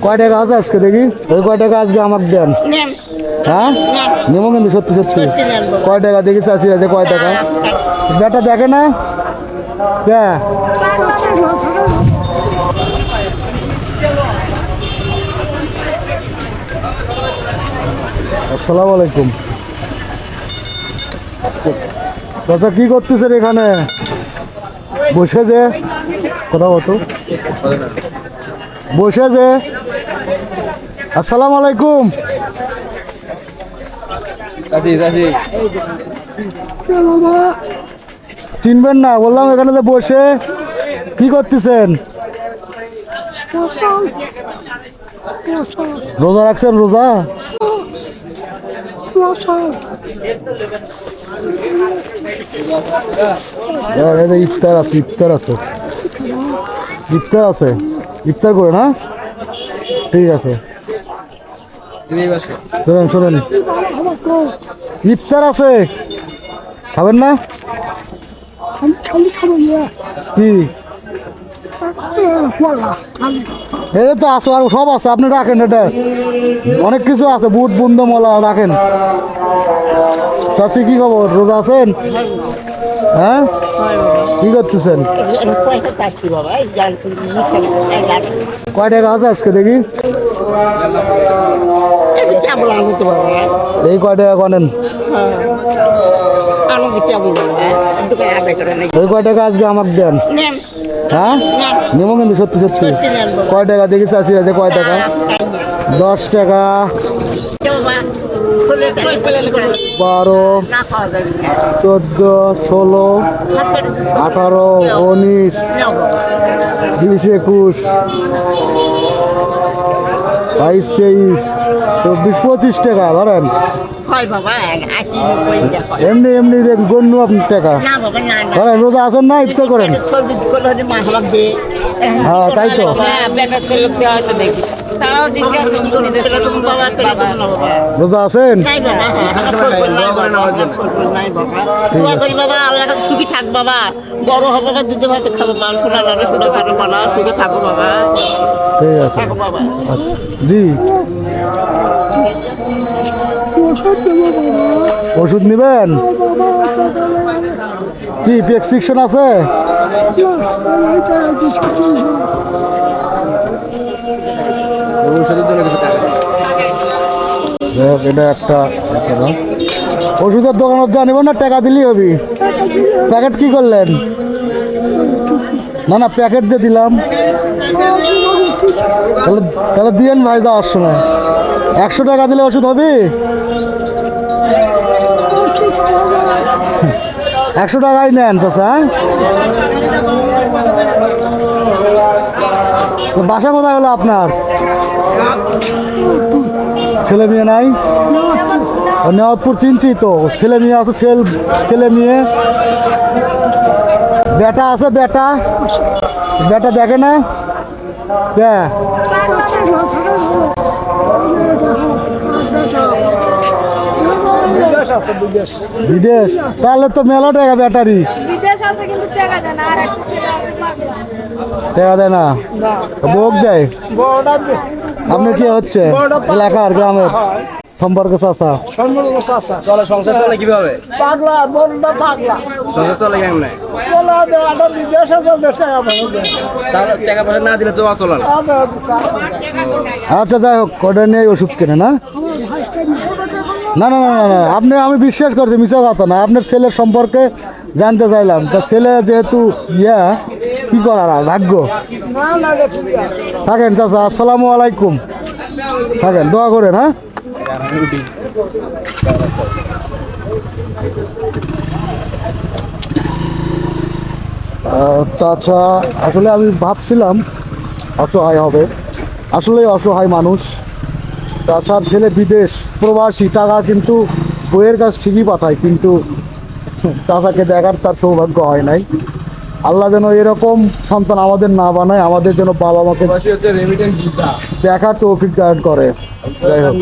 কয় টাকা আছে আজকে দেখি? ওই কয় টাকা আজকে আমাকে দেন। হ্যাঁ নেবো কিন্তু সত্যি সত্যি। কয় টাকা দেখি চাষিরা যে কয় টাকা বেটা দেখে না কে? আসসালামু আলাইকুম। চাচা কি করতেছেন এখানে বসে? যে কথা বলতো বসে যে। আসসালামু আলাইকুম। চিনবেন না বললাম, এখানে যে বসে কি করতেছেন? রোজা রাখছেন? রোজা ইফতার আছে, ইফতার আছে, ইফতার আছে, ইফতার করে না? ঠিক আছে শোনেন শোনেন, ইফতার আছে, খাবেন না? কি এটা তো আছে, আর সব আছে, আপনি রাখেন, এটা অনেক কিছু আছে, বুট বুন্দ মলা রাখেন। চাষি কি খবর? রোজা আছেন? হ্যাঁ কি করতেছেন? কয় টাকা আছে আজকে দেখি? এই কয় টাকা কনেন? ওই কয় টাকা আজকে আমাকে দেন। হ্যাঁ নেবো কিন্তু সত্যি সত্যি। কয় টাকা দেখি চাষিরা যে কয় টাকা? 10 টাকা, 12, 14, 16, 18, 19, 20, 21, 22, 23, 24, 25 টাকা ধরেন। এমনি এমনি গণ্য আপনার টাকা ধরেন। রোজা আছেন না? ইফতার করেন? হ্যাঁ তাই তো। রোজা আছেন? সুখী থাক বাবা, বড় হবো বা দুধে ভাতে খাবো, সুখে থাকো বাবা। ঠিক আছে জি। ওষুধ নেবেন? কি প্রেসক্রিপশন আছে? এটা একটা ওষুধের দোকানত জানিব না, টাকা দিলেই হবি। প্যাকেট কি করলেন? না না প্যাকেট যে দিলাম, তাহলে দিয়েন ভাই দেওয়ার সময়। 100 টাকা দিলে ওষুধ হবে? 100 টাকাই নেন চাচা। বাসা কোথায় হলো আপনার? ছেলে মেয়ে নাই? নেওয়াতপুর চিনছি তো। ছেলে মেয়ে আছে? ছেলে মেয়ে বেটা আছে? বেটা বেটা দেখে না কে? বিদেশ? তাহলে তো মেলা টাকা ব্যাটারি। টাকা দেয় না? ভোগ দেয়? আপনি কি হচ্ছে এলাকার গ্রামের সম্পর্কে চাচা? চলে সংসার চলে কিভাবে? পাগলা বলটা পাগলা সংসার চলে কেমনে? টাকা পয়সা না দিলে তো চলে না। আচ্ছা যাই হোক, ওটা নিয়ে ওষুধ কেনে না? না না না না আপনি, আমি বিশ্বাস করছি, মিশা কথা না। আপনার ছেলের সম্পর্কে জানতে চাইলাম। তা ছেলে যেহেতু কি করার আর ভাগ্য। থাকেন চাচা, আসসালামু আলাইকুম। থাকেন, দোয়া করেন। হ্যাঁ চাচা আসলে আমি ভাবছিলাম অসহায় হবে, আসলে অসহায় মানুষ। চাচার ছেলে বিদেশ প্রবাসী, টাকা কিন্তু বইয়ের কাছ ঠিকই পাঠায়, কিন্তু চাচাকে দেখার তার সৌভাগ্য হয় নাই। আল্লাহ যেন এরকম সন্তান আমাদের না বানায়, আমাদের যেন বাবা মাকে দেখার তৌফিক দান করে। যাই হোক।